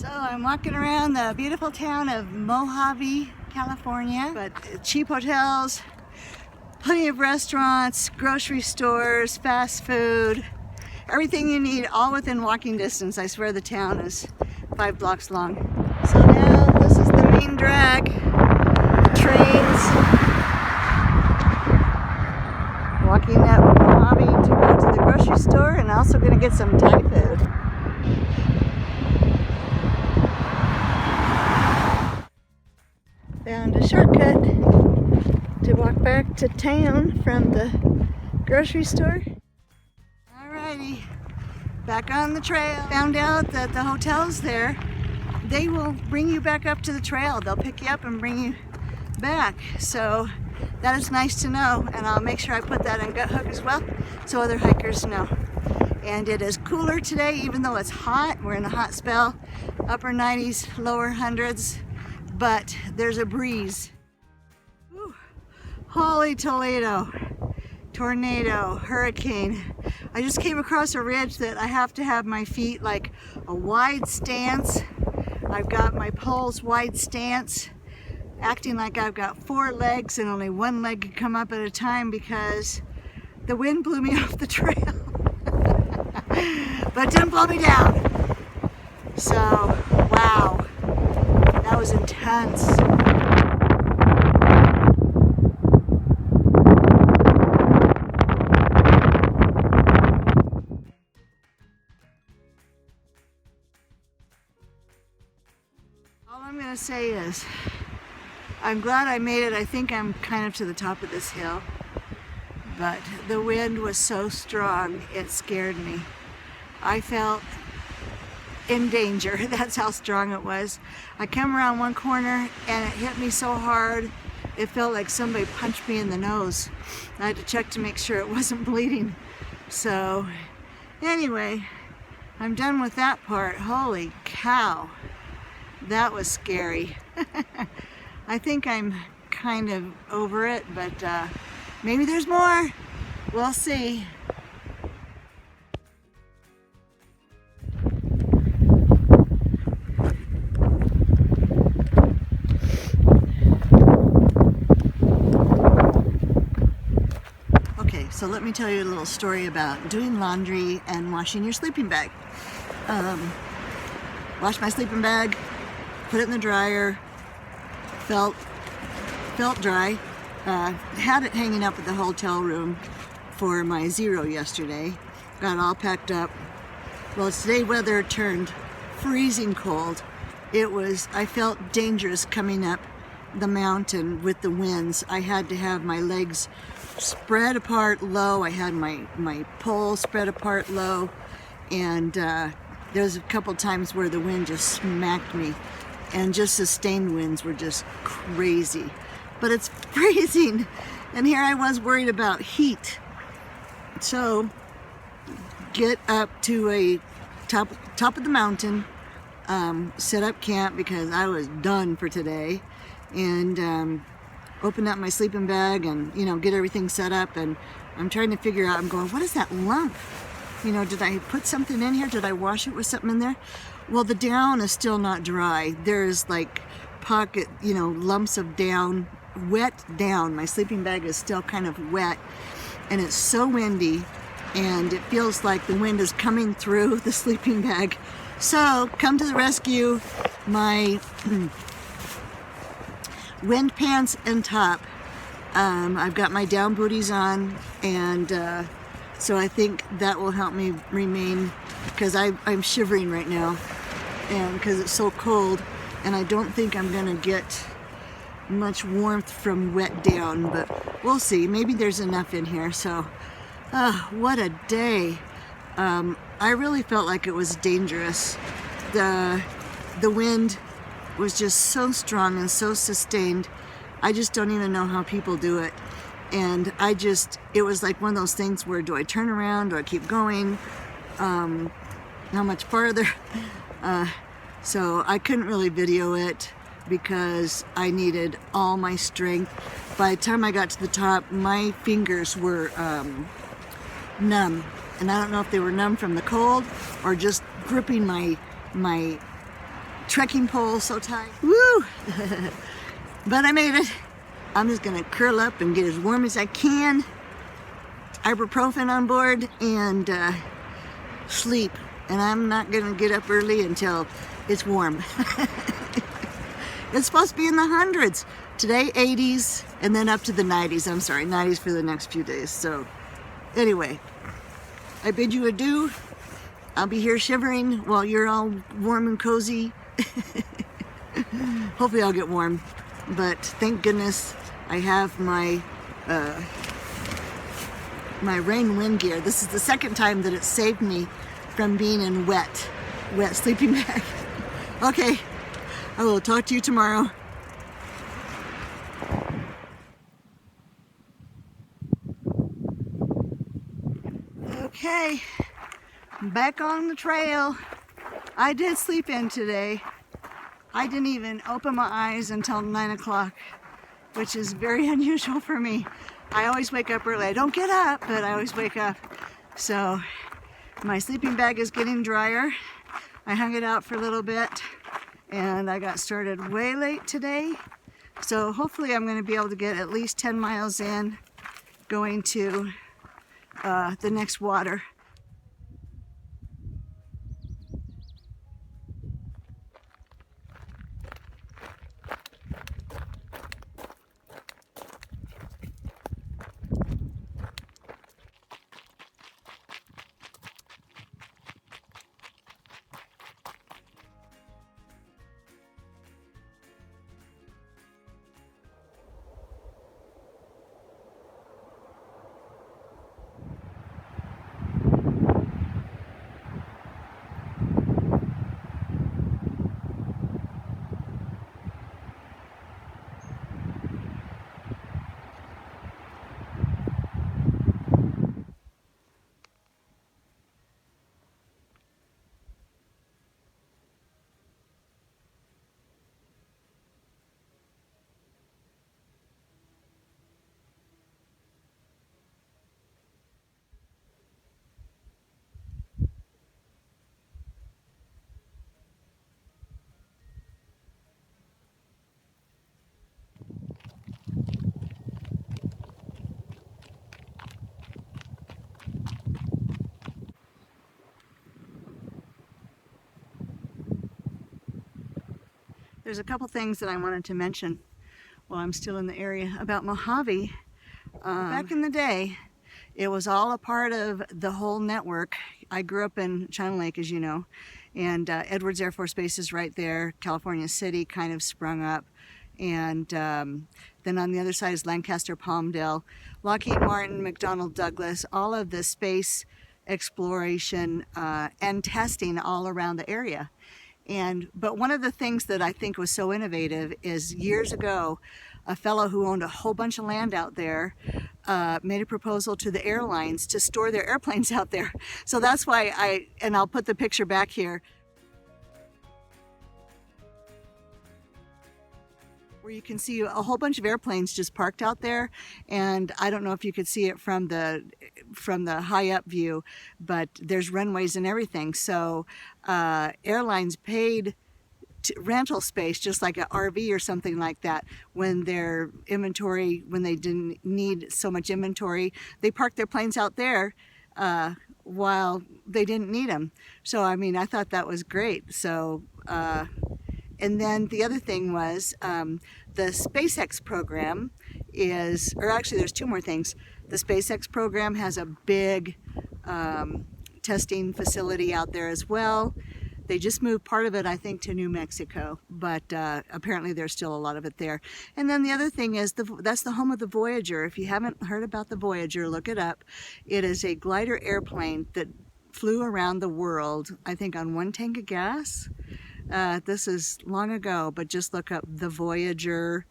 So I'm walking around the beautiful town of Mojave, California, but cheap hotels, plenty of restaurants, grocery stores, fast food, everything you need, all within walking distance. I swear the town is 5 blocks long. So now this is the main drag, the trains. Walking up Mojave to go to the grocery store, and also going to get some Thai food. Found a shortcut to walk back to town from the grocery store. Alrighty, back on the trail. Found out that the hotels there, they will bring you back up to the trail. They'll pick you up and bring you back. So that is nice to know, and I'll make sure I put that on GutHook as well so other hikers know. And it is cooler today, even though it's hot. We're in a hot spell, upper 90s, lower hundreds. But there's a breeze. Whew. Holy Toledo, tornado, hurricane. I just came across a ridge that I have to have my feet like a wide stance. I've got my poles wide stance, acting like I've got 4 legs and only 1 leg can come up at a time because the wind blew me off the trail. But it didn't blow me down. So, wow. That was intense. All I'm going to say is, I'm glad I made it. I think I'm kind of to the top of this hill, but the wind was so strong, it scared me. I felt in danger. That's how strong it was. I came around one corner and it hit me so hard it felt like somebody punched me in the nose. I had to check to make sure it wasn't bleeding. So anyway, I'm done with that part. Holy cow, that was scary. I think I'm kind of over it, but maybe there's more. We'll see. So let me tell you a little story about doing laundry and washing your sleeping bag. Washed my sleeping bag, put it in the dryer, felt dry. Had it hanging up at the hotel room for my 0 yesterday. Got it all packed up. Well, today weather turned freezing cold. I felt dangerous coming up the mountain with the winds. I had to have my legs spread apart low. I had my pole spread apart low, and there's a couple times where the wind just smacked me, and just sustained winds were just crazy. But it's freezing, and here I was worried about heat. So get up to a top of the mountain, set up camp because I was done for today, and open up my sleeping bag and, get everything set up, and I'm trying to figure out, I'm going, what is that lump? Did I put something in here? Did I wash it with something in there? Well, the down is still not dry. There's like pocket, lumps of down, wet down. My sleeping bag is still kind of wet, and it's so windy, and it feels like the wind is coming through the sleeping bag. So, come to the rescue. My wind pants and top. I've got my down booties on, and so I think that will help me remain, because I'm shivering right now, and because it's so cold, and I don't think I'm gonna get much warmth from wet down, but we'll see. Maybe there's enough in here. So what a day. I really felt like it was dangerous. The wind was just so strong and so sustained. I just don't even know how people do it. And it was like one of those things where, do I turn around? Do I keep going? How much farther? So I couldn't really video it because I needed all my strength. By the time I got to the top, my fingers were numb. And I don't know if they were numb from the cold or just gripping my trekking pole so tight. Woo! But I made it. I'm just gonna curl up and get as warm as I can. Ibuprofen on board and sleep. And I'm not gonna get up early until it's warm. It's supposed to be in the hundreds. Today 80s and then up to the 90s. I'm sorry, 90s for the next few days. So anyway, I bid you adieu. I'll be here shivering while you're all warm and cozy. Hopefully I'll get warm. But thank goodness I have my my rain wind gear. This is the second time that it saved me from being in wet sleeping bag. Okay, I will talk to you tomorrow. Okay, back on the trail. I did sleep in today. I didn't even open my eyes until 9 o'clock, which is very unusual for me. I always wake up early. I don't get up, but I always wake up. So my sleeping bag is getting drier. I hung it out for a little bit and I got started way late today. So hopefully I'm going to be able to get at least 10 miles in going to the next water. There's a couple things that I wanted to mention while I'm still in the area about Mojave. Back in the day, it was all a part of the whole network. I grew up in China Lake, as you know, and Edwards Air Force Base is right there. California City kind of sprung up. And then on the other side is Lancaster, Palmdale, Lockheed Martin, McDonnell Douglas, all of the space exploration and testing all around the area. But one of the things that I think was so innovative is years ago, a fellow who owned a whole bunch of land out there made a proposal to the airlines to store their airplanes out there. So that's why and I'll put the picture back here, where you can see a whole bunch of airplanes just parked out there. And I don't know if you could see it from the high up view, but there's runways and everything. So airlines paid rental space, just like an RV or something like that, when their inventory, when they didn't need so much inventory, they parked their planes out there while they didn't need them. So I mean, I thought that was great. So and then the other thing was the SpaceX program is, or actually there's two more things. The SpaceX program has a big testing facility out there as well. They just moved part of it, I think, to New Mexico, but apparently there's still a lot of it there. And then the other thing is, that's the home of the Voyager. If you haven't heard about the Voyager, look it up. It is a glider airplane that flew around the world, I think, on one tank of gas. This is long ago, but just look up the Voyager,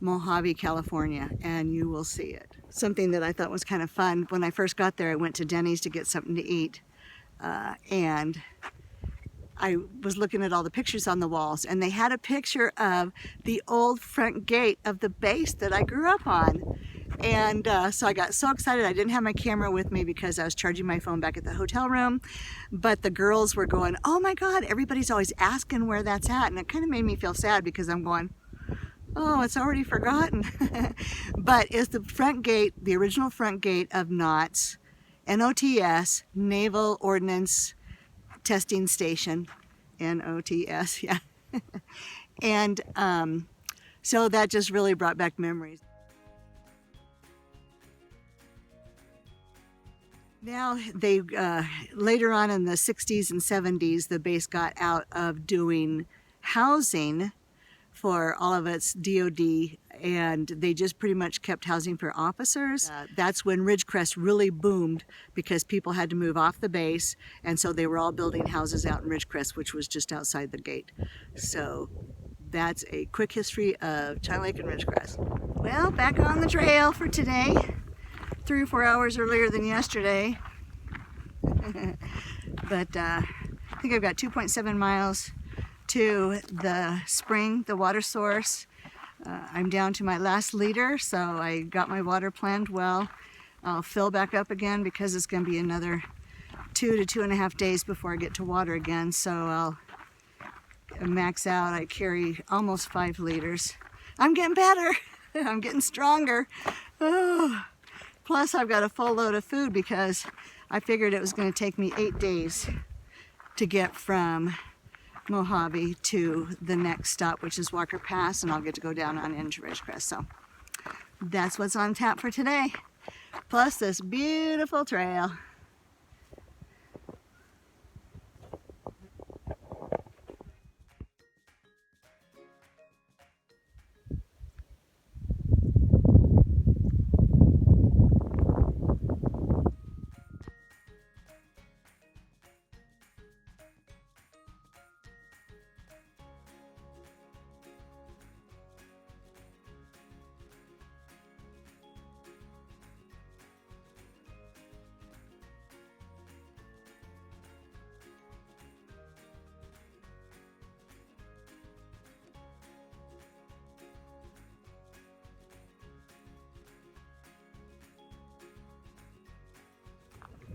Mojave, California, and you will see it. Something that I thought was kind of fun, when I first got there, I went to Denny's to get something to eat, and I was looking at all the pictures on the walls, and they had a picture of the old front gate of the base that I grew up on. And so I got so excited. I didn't have my camera with me because I was charging my phone back at the hotel room. But the girls were going, oh my God, everybody's always asking where that's at. And it kind of made me feel sad because I'm going, oh, it's already forgotten. But it's the front gate, the original front gate of NOTS, NOTS, Naval Ordnance Testing Station. NOTS, yeah. And so that just really brought back memories. Now, they later on in the 60s and 70s, the base got out of doing housing for all of its DOD, and they just pretty much kept housing for officers. That's when Ridgecrest really boomed because people had to move off the base, and so they were all building houses out in Ridgecrest, which was just outside the gate. So that's a quick history of China Lake and Ridgecrest. Well, back on the trail for today. 3 or 4 hours earlier than yesterday. But I think I've got 2.7 miles to the spring, the water source. I'm down to my last liter, so I got my water planned well. I'll fill back up again because it's going to be another 2 to 2.5 days before I get to water again, so I'll max out. I carry almost 5 liters. I'm getting better. I'm getting stronger. Oh. Plus I've got a full load of food because I figured it was going to take me 8 days to get from Mojave to the next stop, which is Walker Pass, and I'll get to go down on into Ridgecrest. So that's what's on tap for today, plus this beautiful trail.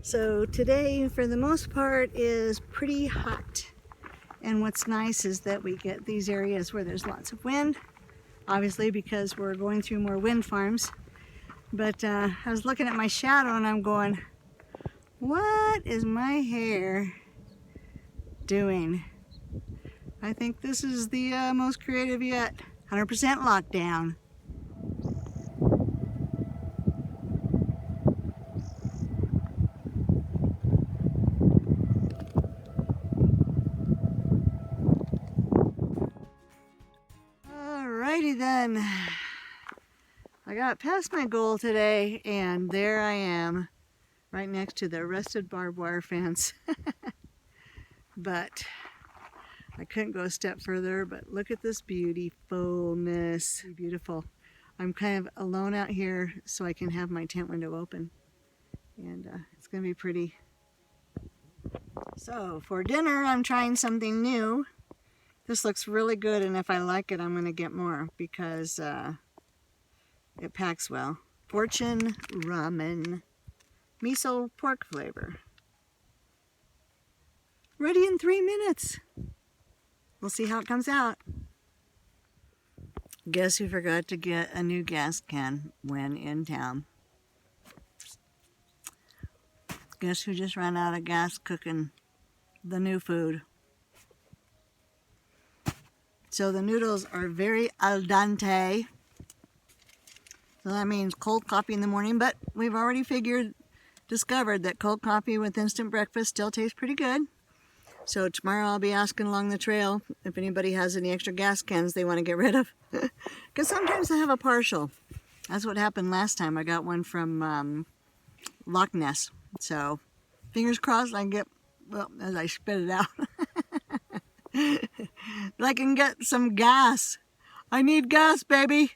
So today, for the most part, is pretty hot. And what's nice is that we get these areas where there's lots of wind, obviously because we're going through more wind farms. But I was looking at my shadow and I'm going, what is my hair doing? I think this is the most creative yet. 100% lockdown. Alrighty then. I got past my goal today and there I am, right next to the rusted barbed wire fence. But I couldn't go a step further, but look at this beautifulness. Beautiful. I'm kind of alone out here so I can have my tent window open. And it's going to be pretty. So for dinner, I'm trying something new. This looks really good, and if I like it, I'm going to get more because it packs well. Fortune ramen, miso pork flavor. Ready in 3 minutes. We'll see how it comes out. Guess who forgot to get a new gas can when in town? Guess who just ran out of gas cooking the new food? So the noodles are very al dente. So that means cold coffee in the morning, but we've already discovered that cold coffee with instant breakfast still tastes pretty good. So tomorrow I'll be asking along the trail if anybody has any extra gas cans they want to get rid of. Because sometimes I have a partial. That's what happened last time. I got one from Loch Ness. So fingers crossed I can get, well, as I spit it out, I can get some gas. I need gas, baby.